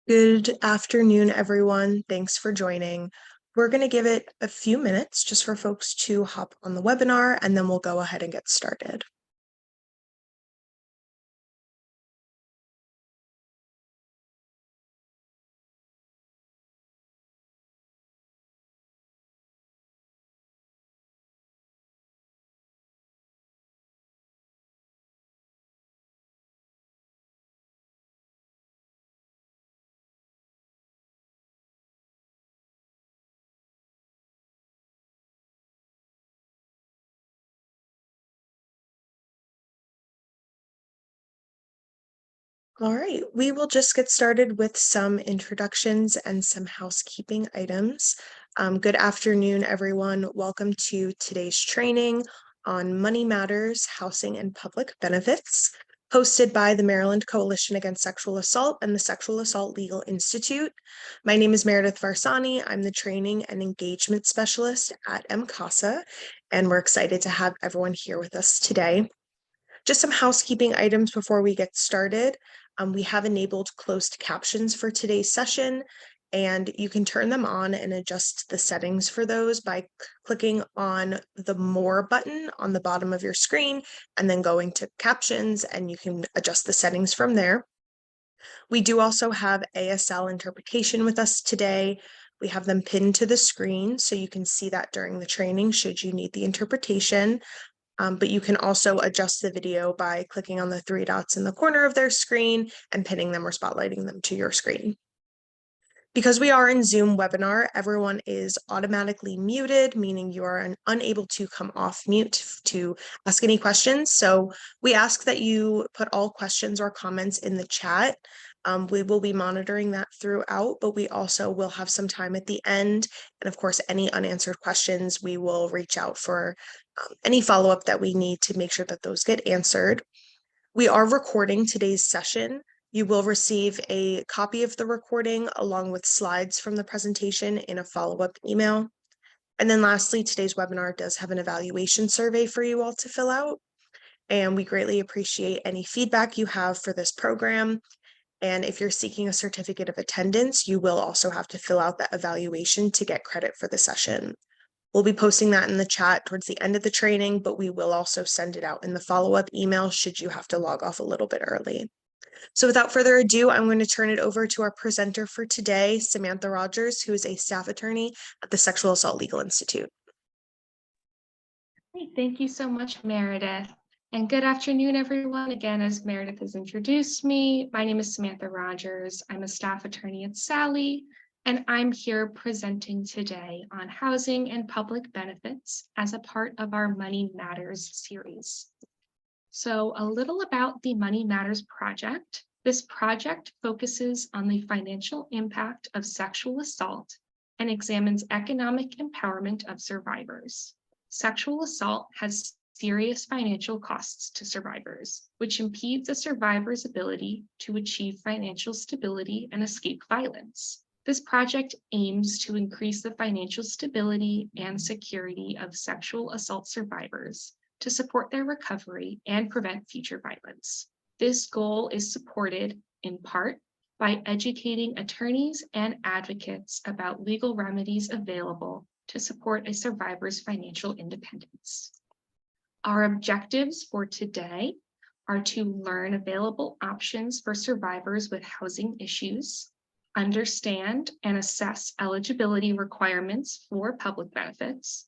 Good afternoon, everyone. Thanks for joining. We're going to give it a few minutes just for folks to hop on the webinar, and then we'll go ahead and get started. All right, we will just get started with some introductions and some housekeeping items. Good afternoon, everyone. Welcome to today's training on Money Matters, Housing and Public Benefits, hosted by the Maryland Coalition Against Sexual Assault and the Sexual Assault Legal Institute. My name is Meredith Varsani. I'm the Training and Engagement Specialist at MCASA, and we're excited to have everyone here with us today. Just some housekeeping items before we get started. We have enabled closed captions for today's session, and you can turn them on and adjust the settings for those by clicking on the More button on the bottom of your screen and then going to Captions, and you can adjust the settings from there. We do also have ASL interpretation with us today. We have them pinned to the screen, so you can see that during the training should you need the interpretation. But you can also adjust the video by clicking on the three dots in the corner of their screen and pinning them or spotlighting them to your screen. Because we are in Zoom webinar, everyone is automatically muted, meaning you are unable to come off mute to ask any questions. So we ask that you put all questions or comments in the chat. We will be monitoring that throughout, but we also will have some time at the end. And of course, any unanswered questions, we will reach out for any follow-up that we need to make sure that those get answered. We are recording today's session. You will receive a copy of the recording along with slides from the presentation in a follow-up email. And then lastly, today's webinar does have an evaluation survey for you all to fill out. And we greatly appreciate any feedback you have for this program. And if you're seeking a certificate of attendance, you will also have to fill out that evaluation to get credit for the session. We'll be posting that in the chat towards the end of the training, but we will also send it out in the follow-up email should you have to log off a little bit early. So without further ado, I'm going to turn it over to our presenter for today, Samantha Rogers, who is a staff attorney at the Sexual Assault Legal Institute. Great. Thank you so much, Meredith. And good afternoon, everyone. Again, as Meredith has introduced me, my name is Samantha Rogers. I'm a staff attorney at SALI, and I'm here presenting today on housing and public benefits as a part of our Money Matters series. So a little about the Money Matters project. This project focuses on the financial impact of sexual assault and examines economic empowerment of survivors. Sexual assault has serious financial costs to survivors, which impedes a survivor's ability to achieve financial stability and escape violence. This project aims to increase the financial stability and security of sexual assault survivors to support their recovery and prevent future violence. This goal is supported in part by educating attorneys and advocates about legal remedies available to support a survivor's financial independence. Our objectives for today are to learn available options for survivors with housing issues, understand and assess eligibility requirements for public benefits,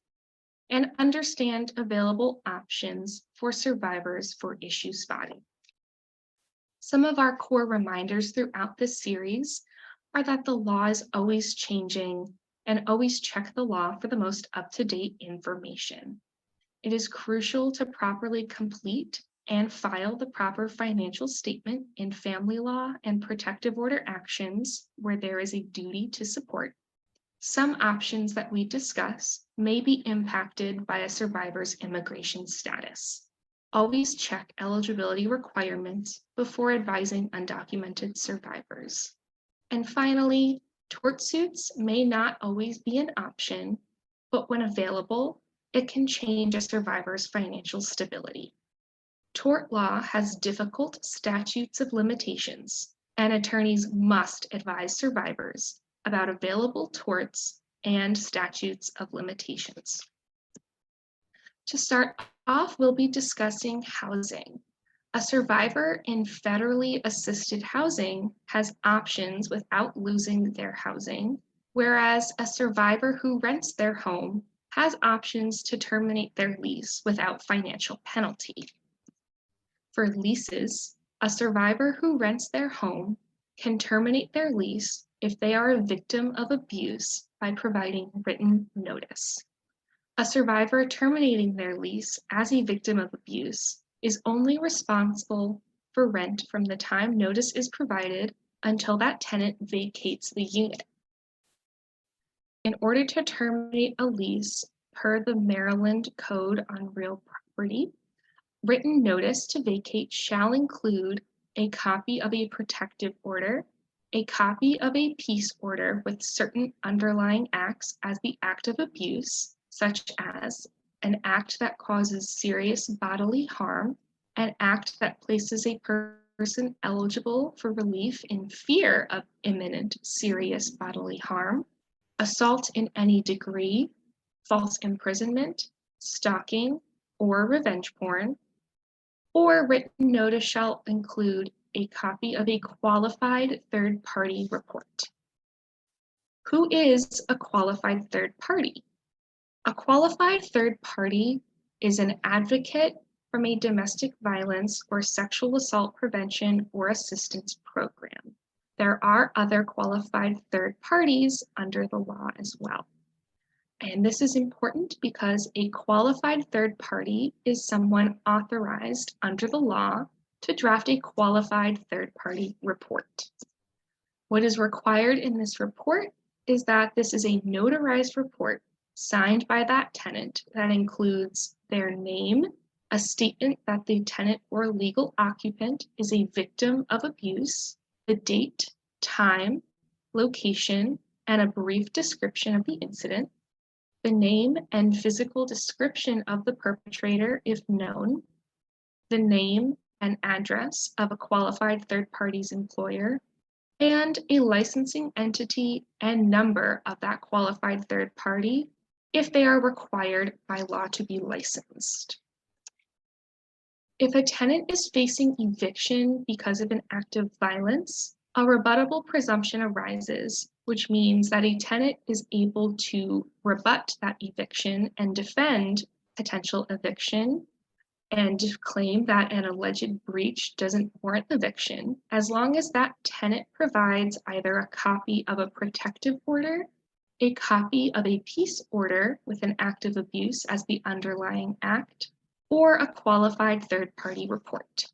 and understand available options for survivors for issue spotting. Some of our core reminders throughout this series are that the law is always changing and always check the law for the most up-to-date information. It is crucial to properly complete and file the proper financial statement in family law and protective order actions where there is a duty to support. Some options that we discuss may be impacted by a survivor's immigration status. Always check eligibility requirements before advising undocumented survivors. And finally, tort suits may not always be an option, but when available, it can change a survivor's financial stability. Tort law has difficult statutes of limitations, and attorneys must advise survivors about available torts and statutes of limitations. To start off, we'll be discussing housing. A survivor in federally assisted housing has options without losing their housing, whereas a survivor who rents their home has options to terminate their lease without financial penalty. For leases, a survivor who rents their home can terminate their lease if they are a victim of abuse by providing written notice. A survivor terminating their lease as a victim of abuse is only responsible for rent from the time notice is provided until that tenant vacates the unit. In order to terminate a lease per the Maryland Code on Real Property, written notice to vacate shall include a copy of a protective order, a copy of a peace order with certain underlying acts as the act of abuse, such as an act that causes serious bodily harm, an act that places a person eligible for relief in fear of imminent serious bodily harm, assault in any degree, false imprisonment, stalking, or revenge porn, or written notice shall include a copy of a qualified third-party report. Who is a qualified third party? A qualified third party is an advocate from a domestic violence or sexual assault prevention or assistance program. There are other qualified third parties under the law as well. And this is important because a qualified third party is someone authorized under the law to draft a qualified third party report. What is required in this report is that this is a notarized report signed by that tenant that includes their name, a statement that the tenant or legal occupant is a victim of abuse, the date, time, location, and a brief description of the incident, the name and physical description of the perpetrator if known, the name and address of a qualified third party's employer, and a licensing entity and number of that qualified third party if they are required by law to be licensed. If a tenant is facing eviction because of an act of violence, a rebuttable presumption arises, which means that a tenant is able to rebut that eviction and defend potential eviction and claim that an alleged breach doesn't warrant eviction, as long as that tenant provides either a copy of a protective order, a copy of a peace order with an act of abuse as the underlying act, or a qualified third-party report.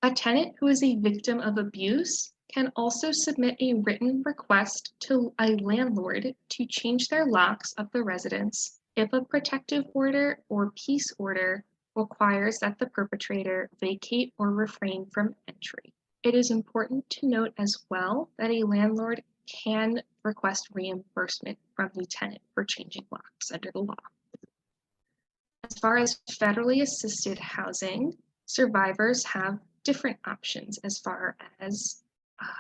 A tenant who is a victim of abuse can also submit a written request to a landlord to change their locks of the residence if a protective order or peace order requires that the perpetrator vacate or refrain from entry. It is important to note as well that a landlord can request reimbursement from the tenant for changing locks under the law. As far as federally assisted housing, survivors have different options as far as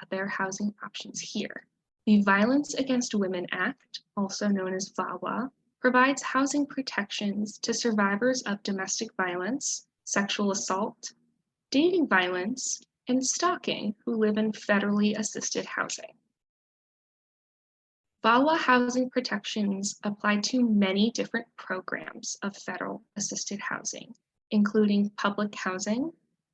their housing options here. The Violence Against Women Act, also known as VAWA, provides housing protections to survivors of domestic violence, sexual assault, dating violence, and stalking who live in federally assisted housing. VAWA housing protections apply to many different programs of federal assisted housing, including public housing,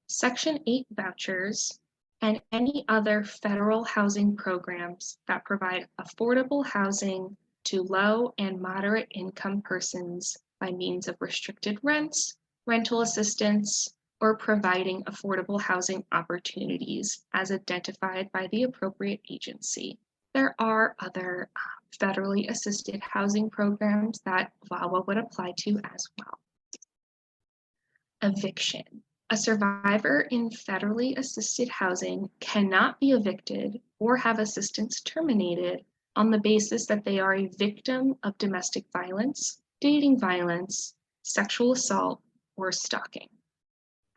Section 8 vouchers, and any other federal housing programs that provide affordable housing to low and moderate income persons by means of restricted rents, rental assistance, or providing affordable housing opportunities as identified by the appropriate agency. There are other federally assisted housing programs that VAWA would apply to as well. Eviction. A survivor in federally assisted housing cannot be evicted or have assistance terminated on the basis that they are a victim of domestic violence, dating violence, sexual assault, or stalking.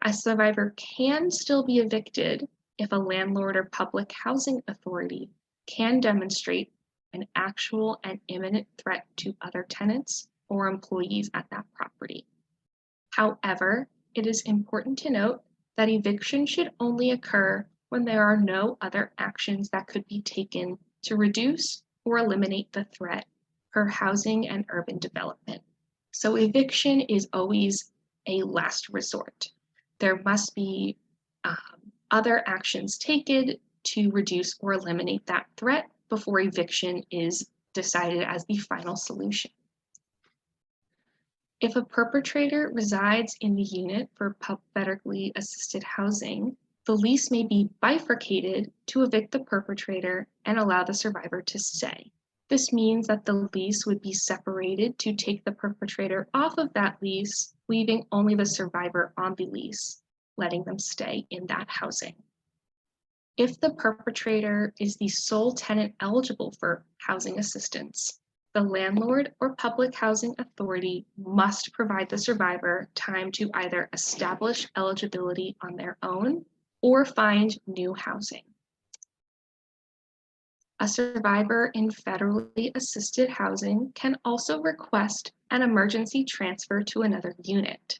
A survivor can still be evicted if a landlord or public housing authority can demonstrate an actual and imminent threat to other tenants or employees at that property. However, it is important to note that eviction should only occur when there are no other actions that could be taken to reduce or eliminate the threat per housing and urban development. So eviction is always a last resort. There must be other actions taken to reduce or eliminate that threat before eviction is decided as the final solution. If a perpetrator resides in the unit for medically assisted housing, the lease may be bifurcated to evict the perpetrator and allow the survivor to stay. This means that the lease would be separated to take the perpetrator off of that lease, leaving only the survivor on the lease, letting them stay in that housing. If the perpetrator is the sole tenant eligible for housing assistance, the landlord or public housing authority must provide the survivor time to either establish eligibility on their own or find new housing. A survivor in federally assisted housing can also request an emergency transfer to another unit.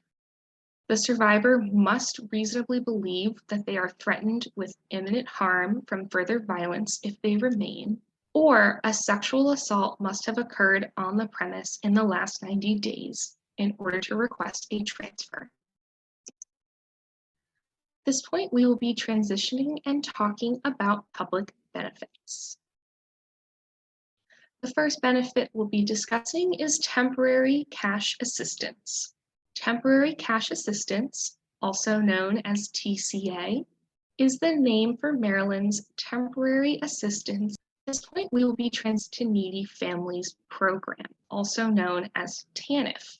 The survivor must reasonably believe that they are threatened with imminent harm from further violence if they remain, or a sexual assault must have occurred on the premise in the last 90 days in order to request a transfer. At this point, we will be transitioning and talking about public benefits. The first benefit we'll be discussing is temporary cash assistance. Temporary cash assistance, also known as TCA, is the name for Maryland's Temporary Assistance. At this point, we will be trans to Needy Families Program, also known as TANF.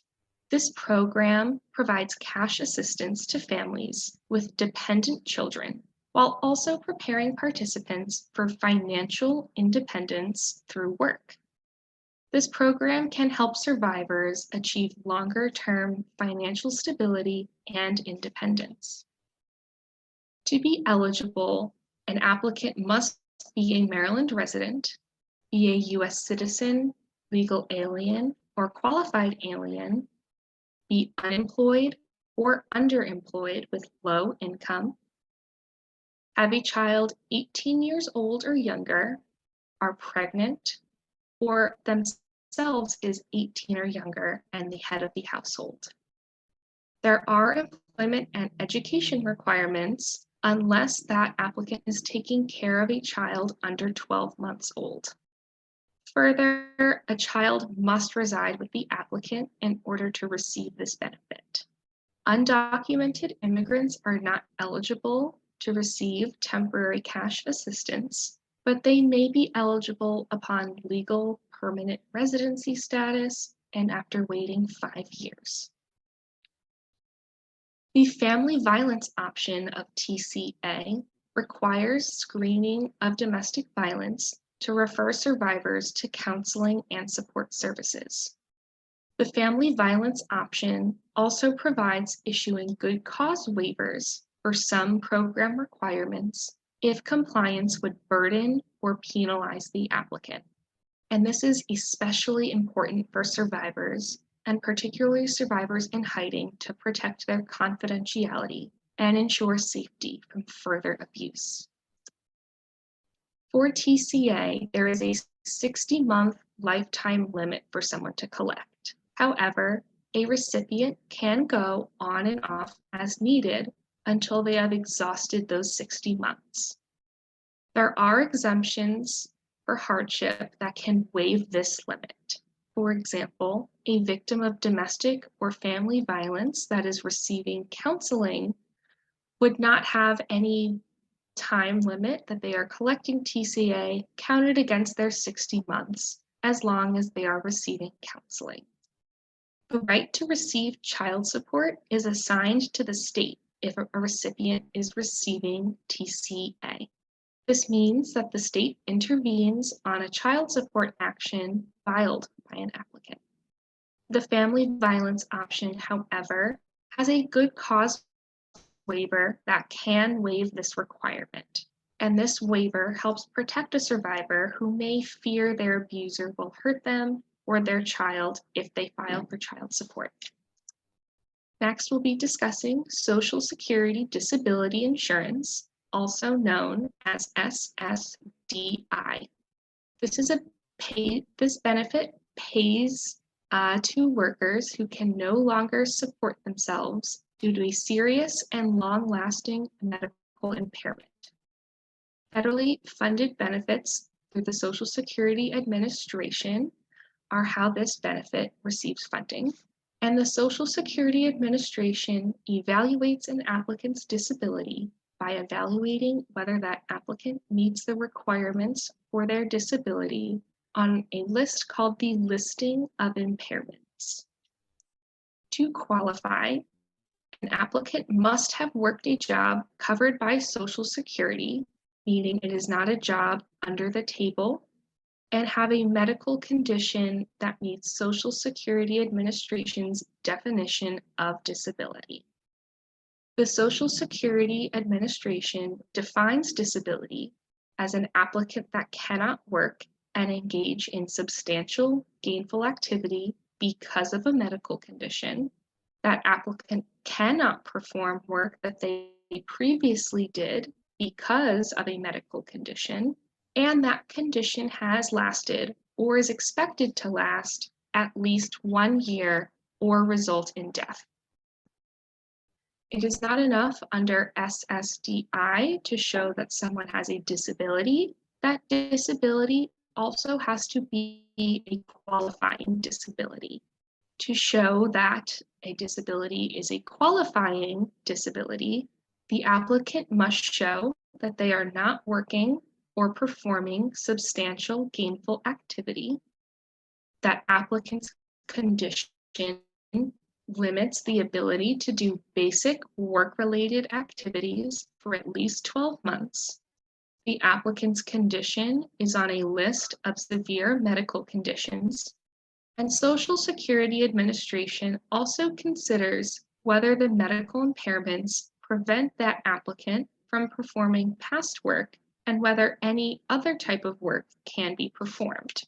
This program provides cash assistance to families with dependent children, while also preparing participants for financial independence through work. This program can help survivors achieve longer-term financial stability and independence. To be eligible, an applicant must be a Maryland resident, be a U.S. citizen, legal alien, or qualified alien, be unemployed or underemployed with low income, have a child 18 years old or younger, are pregnant, or themselves is 18 or younger and the head of the household. There are employment and education requirements unless that applicant is taking care of a child under 12 months old. Further, a child must reside with the applicant in order to receive this benefit. Undocumented immigrants are not eligible to receive temporary cash assistance, but they may be eligible upon legal permanent residency status and after waiting 5 years. The family violence option of TCA requires screening of domestic violence to refer survivors to counseling and support services. The family violence option also provides issuing good cause waivers for some program requirements if compliance would burden or penalize the applicant. And this is especially important for survivors, and particularly survivors in hiding, to protect their confidentiality and ensure safety from further abuse. For TCA, there is a 60-month lifetime limit for someone to collect. However, a recipient can go on and off as needed until they have exhausted those 60 months. There are exemptions for hardship that can waive this limit. For example, a victim of domestic or family violence that is receiving counseling would not have any time limit that they are collecting TCA counted against their 60 months as long as they are receiving counseling. The right to receive child support is assigned to the state if a recipient is receiving TCA. This means that the state intervenes on a child support action filed by an applicant. The family violence option, however, has a good cause waiver that can waive this requirement. And this waiver helps protect a survivor who may fear their abuser will hurt them or their child if they file for child support. Next, we'll be discussing Social Security Disability Insurance, also known as SSDI. This benefit pays to workers who can no longer support themselves due to a serious and long-lasting medical impairment. Federally funded benefits through the Social Security Administration are how this benefit receives funding. And the Social Security Administration evaluates an applicant's disability by evaluating whether that applicant meets the requirements for their disability on a list called the Listing of Impairments. To qualify, an applicant must have worked a job covered by Social Security, meaning it is not a job under the table, and have a medical condition that meets Social Security Administration's definition of disability. The Social Security Administration defines disability as an applicant that cannot work and engage in substantial gainful activity because of a medical condition. That applicant cannot perform work that they previously did because of a medical condition, and that condition has lasted or is expected to last at least 1 year or result in death. It is not enough under SSDI to show that someone has a disability. That disability also has to be a qualifying disability. To show that a disability is a qualifying disability, the applicant must show that they are not working or performing substantial gainful activity, that applicant's condition limits the ability to do basic work-related activities for at least 12 months, the applicant's condition is on a list of severe medical conditions, and Social Security Administration also considers whether the medical impairments prevent that applicant from performing past work and whether any other type of work can be performed.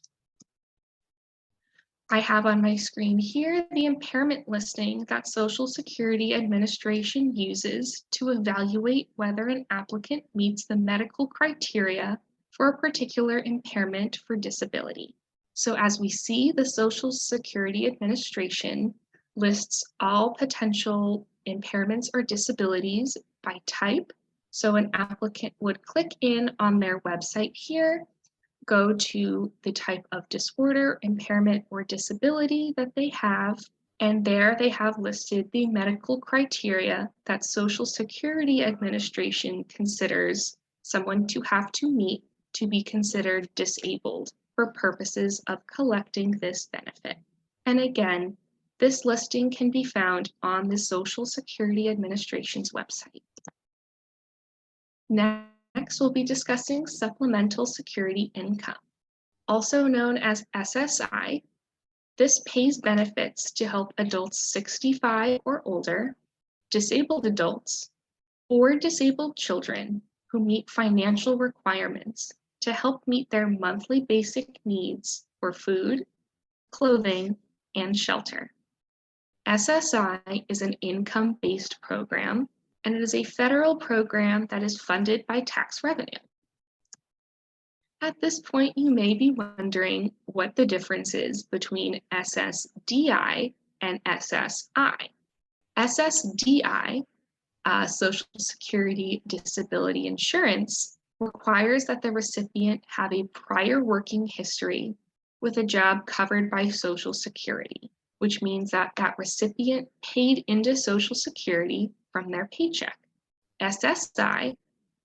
I have on my screen here the impairment listing that Social Security Administration uses to evaluate whether an applicant meets the medical criteria for a particular impairment for disability. So as we see, the Social Security Administration lists all potential impairments or disabilities by type. So an applicant would click in on their website here, go to the type of disorder, impairment, or disability that they have, and there they have listed the medical criteria that Social Security Administration considers someone to have to meet to be considered disabled for purposes of collecting this benefit. And again, this listing can be found on the Social Security Administration's website. Next, we'll be discussing Supplemental Security Income, also known as SSI. This pays benefits to help adults 65 or older, disabled adults, or disabled children who meet financial requirements to help meet their monthly basic needs for food, clothing, and shelter. SSI is an income-based program, and it is a federal program that is funded by tax revenue. At this point, you may be wondering what the difference is between SSDI and SSI. SSDI, Social Security Disability Insurance, requires that the recipient have a prior working history with a job covered by Social Security, which means that that recipient paid into Social Security from their paycheck. SSI,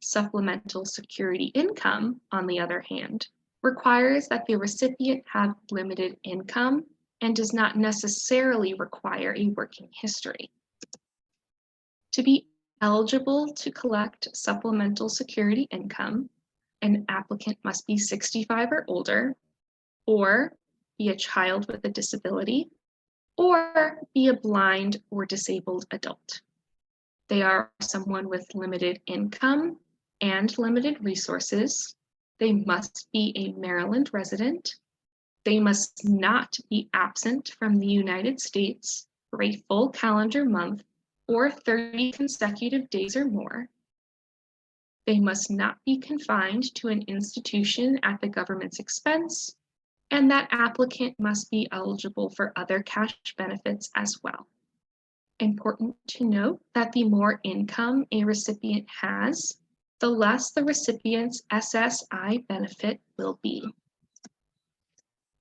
Supplemental Security Income, on the other hand, requires that the recipient have limited income and does not necessarily require a working history. To be eligible to collect Supplemental Security Income, an applicant must be 65 or older, or be a child with a disability, or be a blind or disabled adult. They are someone with limited income and limited resources. They must be a Maryland resident. They must not be absent from the United States for a full calendar month or 30 consecutive days or more. They must not be confined to an institution at the government's expense, and that applicant must be eligible for other cash benefits as well. Important to note that the more income a recipient has, the less the recipient's SSI benefit will be.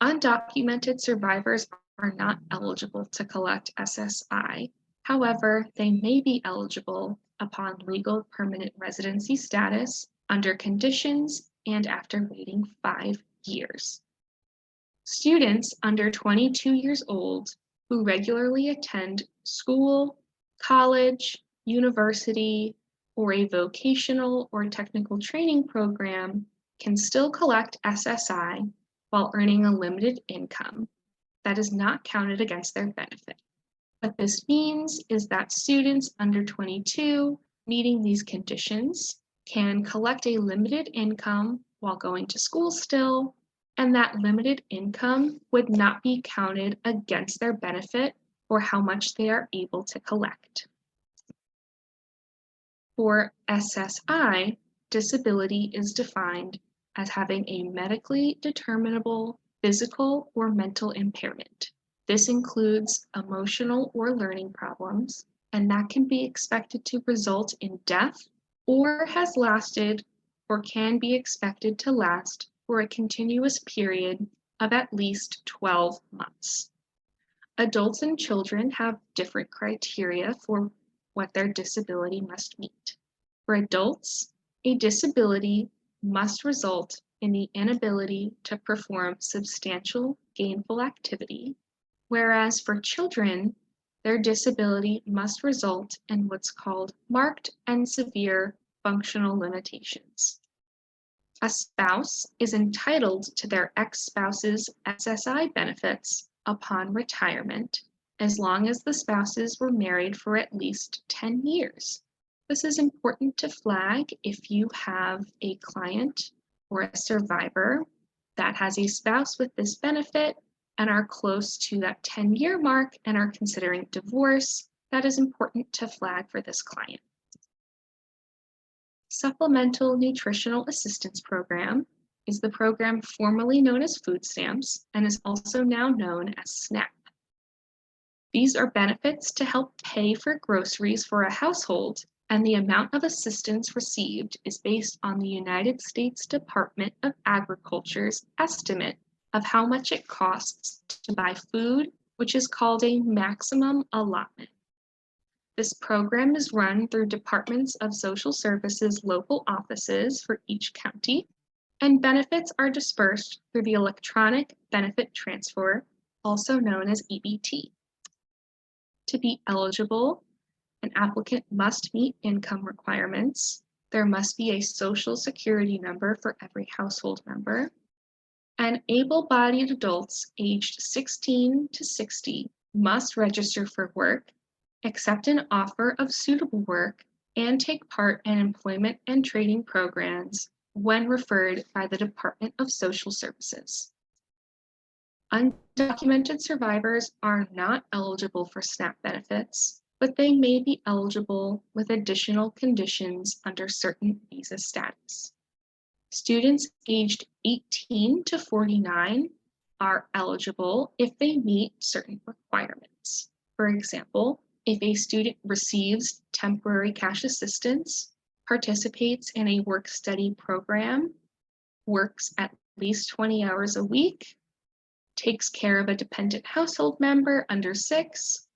Undocumented survivors are not eligible to collect SSI. However, they may be eligible upon legal permanent residency status under conditions and after waiting 5 years. Students under 22 years old who regularly attend school, college, university, or a vocational or technical training program can still collect SSI while earning a limited income. That is not counted against their benefit. What this means is that students under 22 meeting these conditions can collect a limited income while going to school still, and that limited income would not be counted against their benefit or how much they are able to collect. For SSI, disability is defined as having a medically determinable physical or mental impairment. This includes emotional or learning problems, and that can be expected to result in death or has lasted or can be expected to last for a continuous period of at least 12 months. Adults and children have different criteria for what their disability must meet. For adults, a disability must result in the inability to perform substantial gainful activity, whereas for children, their disability must result in what's called marked and severe functional limitations. A spouse is entitled to their ex-spouse's SSI benefits upon retirement, as long as the spouses were married for at least 10 years. This is important to flag if you have a client or a survivor that has a spouse with this benefit and are close to that 10-year mark and are considering divorce. That is important to flag for this client. Supplemental Nutritional Assistance Program is the program formerly known as food stamps and is also now known as SNAP. These are benefits to help pay for groceries for a household, and the amount of assistance received is based on the United States Department of Agriculture's estimate of how much it costs to buy food, which is called a maximum allotment. This program is run through Departments of Social Services local offices for each county, and benefits are dispersed through the Electronic Benefit Transfer, also known as EBT. To be eligible, an applicant must meet income requirements. There must be a Social Security number for every household member, and able-bodied adults aged 16 to 60 must register for work, accept an offer of suitable work, and take part in employment and training programs when referred by the Department of Social Services. Undocumented survivors are not eligible for SNAP benefits, but they may be eligible with additional conditions under certain visa status. Students aged 18 to 49 are eligible if they meet certain requirements. For example, if a student receives temporary cash assistance, participates in a work-study program, works at least 20 hours a week, takes care of a dependent household member under 6,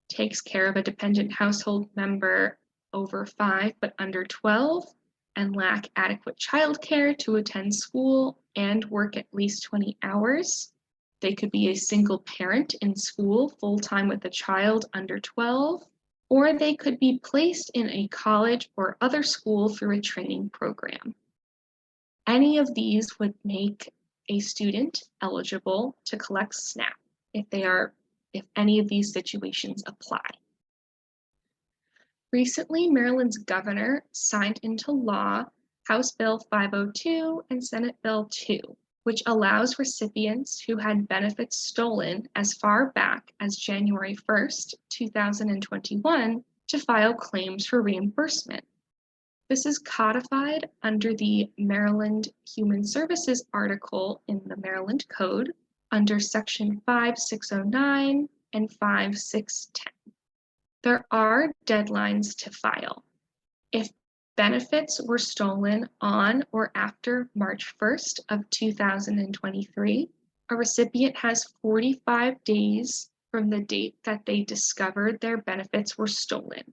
takes care of a dependent household member over 5 but under 12, and lack adequate childcare to attend school and work at least 20 hours. They could be a single parent in school full-time with a child under 12, or they could be placed in a college or other school through a training program. Any of these would make a student eligible to collect SNAP if any of these situations apply. Recently, Maryland's governor signed into law House Bill 502 and Senate Bill 2, which allows recipients who had benefits stolen as far back as January 1st, 2021 to file claims for reimbursement. This is codified under the Maryland Human Services article in the Maryland Code under Section 5609 and 5610. There are deadlines to file. If benefits were stolen on or after March 1st of 2023, a recipient has 45 days from the date that they discovered their benefits were stolen.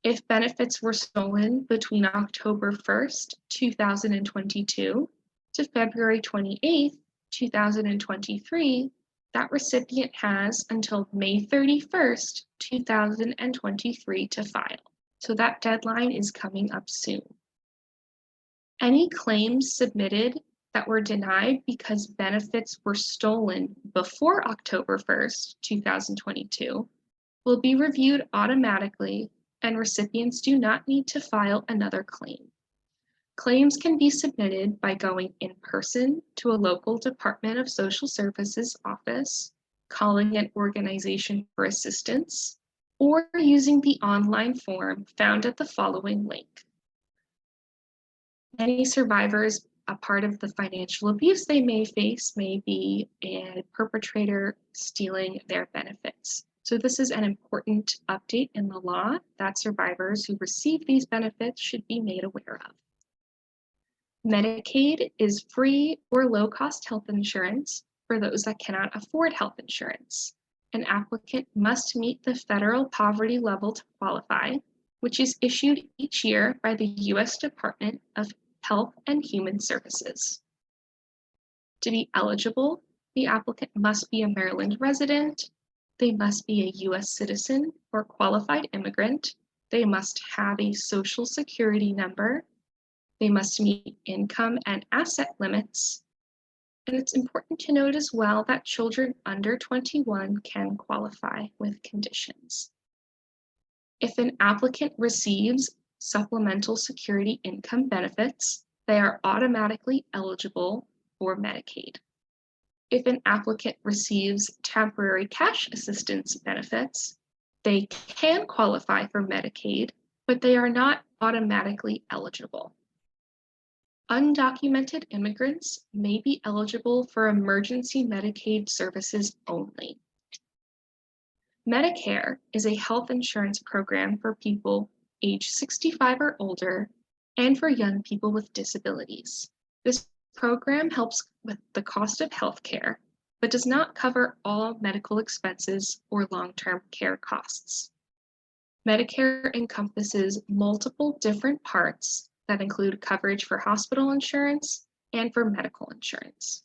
If benefits were stolen between October 1st, 2022 to February 28th, 2023, that recipient has until May 31st, 2023 to file. So that deadline is coming up soon. Any claims submitted that were denied because benefits were stolen before October 1st, 2022 will be reviewed automatically, and recipients do not need to file another claim. Claims can be submitted by going in person to a local Department of Social Services office, calling an organization for assistance, or using the online form found at the following link. Many survivors, a part of the financial abuse they may face may be a perpetrator stealing their benefits. So this is an important update in the law that survivors who receive these benefits should be made aware of. Medicaid is free or low-cost health insurance for those that cannot afford health insurance. An applicant must meet the federal poverty level to qualify, which is issued each year by the U.S. Department of Health and Human Services. To be eligible, the applicant must be a Maryland resident, they must be a U.S. citizen or qualified immigrant, they must have a Social Security number, they must meet income and asset limits, and it's important to note as well that children under 21 can qualify with conditions. If an applicant receives supplemental security income benefits, they are automatically eligible for Medicaid. If an applicant receives temporary cash assistance benefits, they can qualify for Medicaid, but they are not automatically eligible. Undocumented immigrants may be eligible for emergency Medicaid services only. Medicare is a health insurance program for people age 65 or older and for young people with disabilities. This program helps with the cost of health care, but does not cover all medical expenses or long-term care costs. Medicare encompasses multiple different parts that include coverage for hospital insurance and for medical insurance.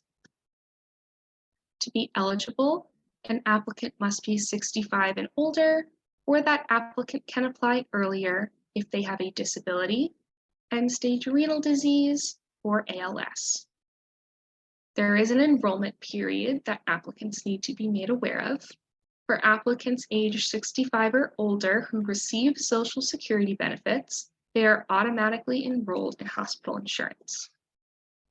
To be eligible, an applicant must be 65 and older, or that applicant can apply earlier if they have a disability, end-stage renal disease, or ALS. There is an enrollment period that applicants need to be made aware of. For applicants age 65 or older who receive Social Security benefits, they are automatically enrolled in hospital insurance.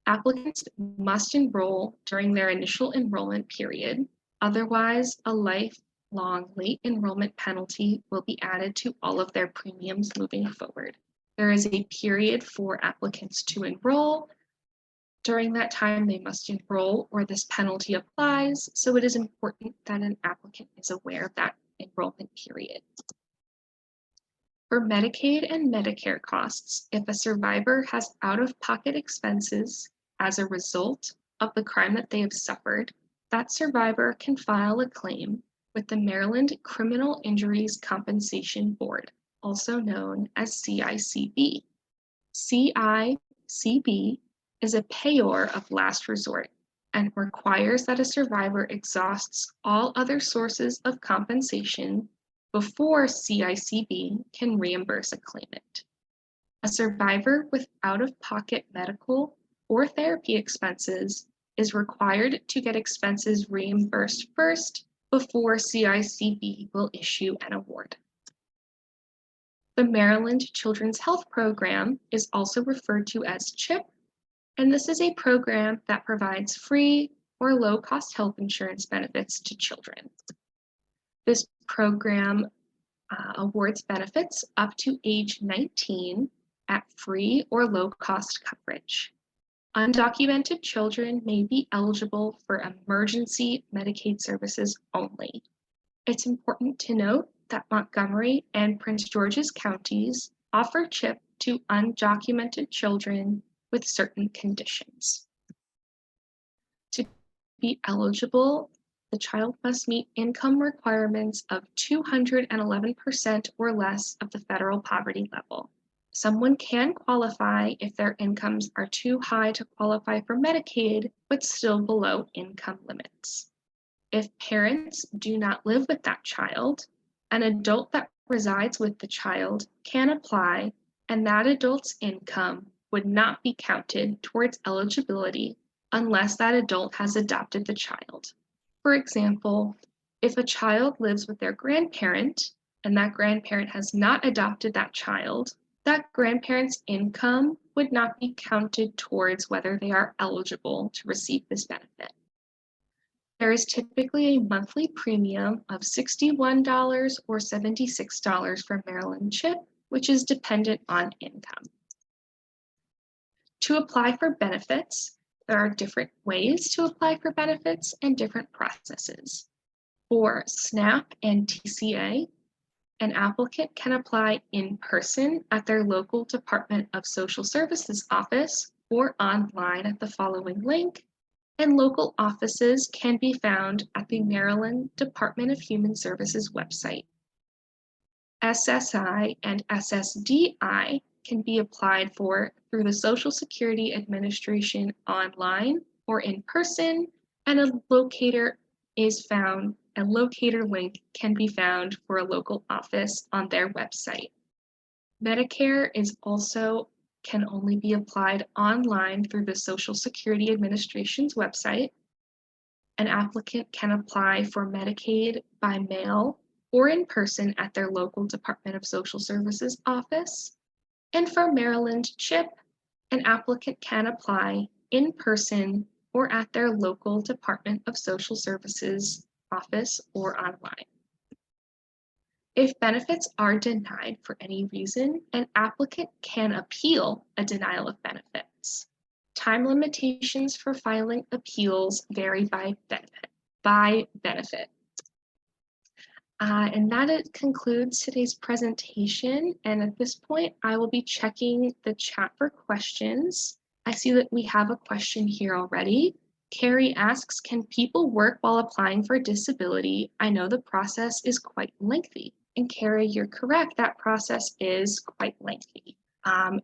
Applicants must enroll during their initial enrollment period, otherwise a lifelong late enrollment penalty will be added to all of their premiums moving forward. There is a period for applicants to enroll. During that time, they must enroll or this penalty applies, so it is important that an applicant is aware of that enrollment period. For Medicaid and Medicare costs, if a survivor has out-of-pocket expenses as a result of the crime that they have suffered, that survivor can file a claim with the Maryland Criminal Injuries Compensation Board, also known as CICB. CICB is a payor of last resort and requires that a survivor exhausts all other sources of compensation before CICB can reimburse a claimant. A survivor with out-of-pocket medical or therapy expenses is required to get expenses reimbursed first before CICB will issue an award. The Maryland Children's Health Program is also referred to as CHIP, and this is a program that provides free or low-cost health insurance benefits to children. This program awards benefits up to age 19 at free or low-cost coverage. Undocumented children may be eligible for emergency Medicaid services only. It's important to note that Montgomery and Prince George's counties offer CHIP to undocumented children with certain conditions. To be eligible, the child must meet income requirements of 211% or less of the federal poverty level. Someone can qualify if their incomes are too high to qualify for Medicaid, but still below income limits. If parents do not live with that child, an adult that resides with the child can apply, and that adult's income would not be counted towards eligibility unless that adult has adopted the child. For example, if a child lives with their grandparent and that grandparent has not adopted that child, that grandparent's income would not be counted towards whether they are eligible to receive this benefit. There is typically a monthly premium of $61 or $76 for Maryland CHIP, which is dependent on income. To apply for benefits, there are different ways to apply for benefits and different processes. For SNAP and TCA, an applicant can apply in person at their local Department of Social Services office or online at the following link, and local offices can be found at the Maryland Department of Human Services website. SSI and SSDI can be applied for through the Social Security Administration online or in person, and a locator link can be found for a local office on their website. Medicare can only be applied online through the Social Security Administration's website. An applicant can apply for Medicaid by mail or in person at their local Department of Social Services office. And for Maryland CHIP, an applicant can apply in person or at their local Department of Social Services office or online. If benefits are denied for any reason, an applicant can appeal a denial of benefits. Time limitations for filing appeals vary by benefit. And that concludes today's presentation. And at this point, I will be checking the chat for questions. I see that we have a question here already. Carrie asks, can people work while applying for disability? I know the process is quite lengthy. And Carrie, you're correct, that process is quite lengthy.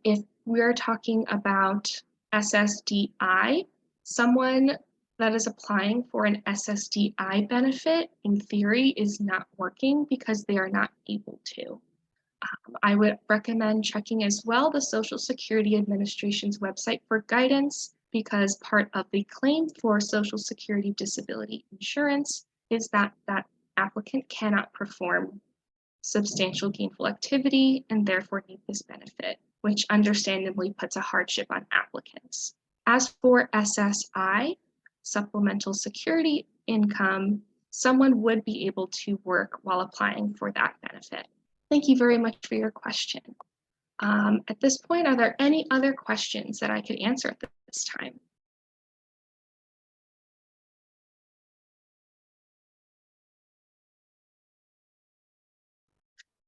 If we're talking about SSDI, someone that is applying for an SSDI benefit, in theory, is not working because they are not able to. I would recommend checking as well the Social Security Administration's website for guidance, because part of the claim for Social Security disability insurance is that that applicant cannot perform substantial gainful activity and therefore need this benefit, which understandably puts a hardship on applicants. As for SSI, supplemental security income, someone would be able to work while applying for that benefit. Thank you very much for your question. At this point, are there any other questions that I could answer at this time?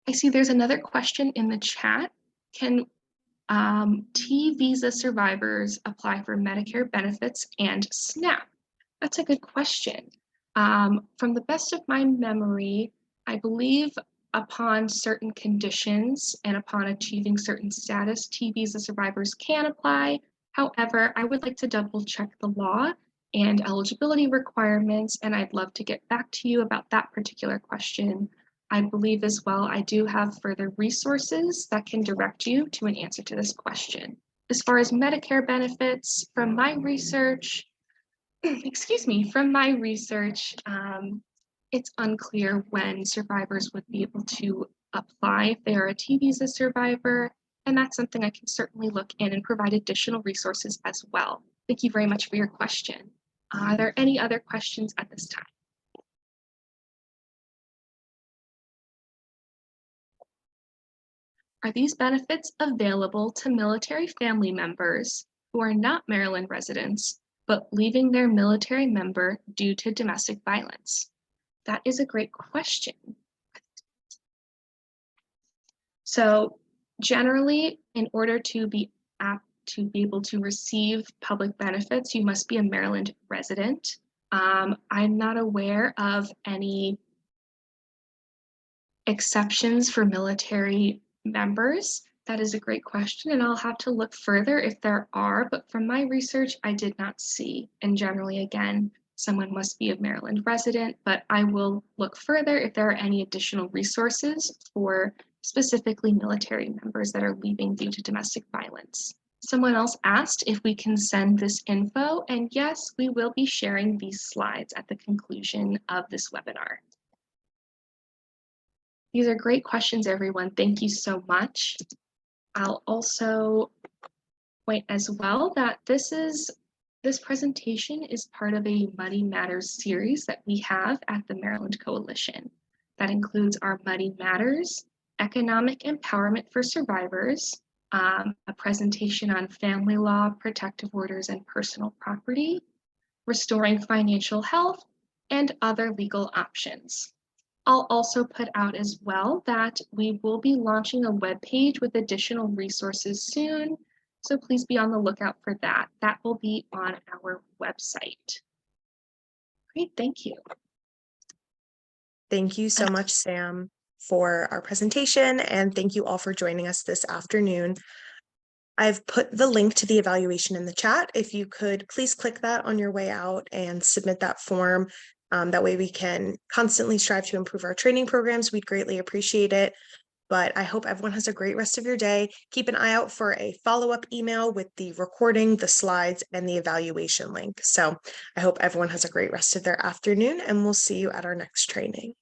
I see there's another question in the chat. Can T visa survivors apply for Medicare benefits and SNAP? That's a good question. From the best of my memory, I believe upon certain conditions and upon achieving certain status, T visa survivors can apply. However, I would like to double check the law and eligibility requirements, and I'd love to get back to you about that particular question. I believe as well, I do have further resources that can direct you to an answer to this question. As far as Medicare benefits, from my research, it's unclear when survivors would be able to apply if they are a T visa survivor, and that's something I can certainly look in and provide additional resources as well. Thank you very much for your question. Are there any other questions at this time? Are these benefits available to military family members who are not Maryland residents, but leaving their military member due to domestic violence? That is a great question. So generally, in order to be able to receive public benefits, you must be a Maryland resident. I'm not aware of any exceptions for military members. That is a great question, and I'll have to look further if there are, but from my research, I did not see. And generally, again, someone must be a Maryland resident, but I will look further if there are any additional resources for specifically military members that are leaving due to domestic violence. Someone else asked if we can send this info, and yes, we will be sharing these slides at the conclusion of this webinar. These are great questions, everyone. Thank you so much. I'll also point as well that this presentation is part of a Money Matters series that we have at the Maryland Coalition. That includes our Money Matters, Economic Empowerment for Survivors, a presentation on family law, protective orders, and personal property, restoring financial health, and other legal options. I'll also put out as well that we will be launching a webpage with additional resources soon, so please be on the lookout for that. That will be on our website. Great, thank you. Thank you so much, Sam, for our presentation, and thank you all for joining us this afternoon. I've put the link to the evaluation in the chat. If you could please click that on your way out and submit that form. That way we can constantly strive to improve our training programs. We'd greatly appreciate it. But I hope everyone has a great rest of your day. Keep an eye out for a follow-up email with the recording, the slides, and the evaluation link. So I hope everyone has a great rest of their afternoon, and we'll see you at our next training.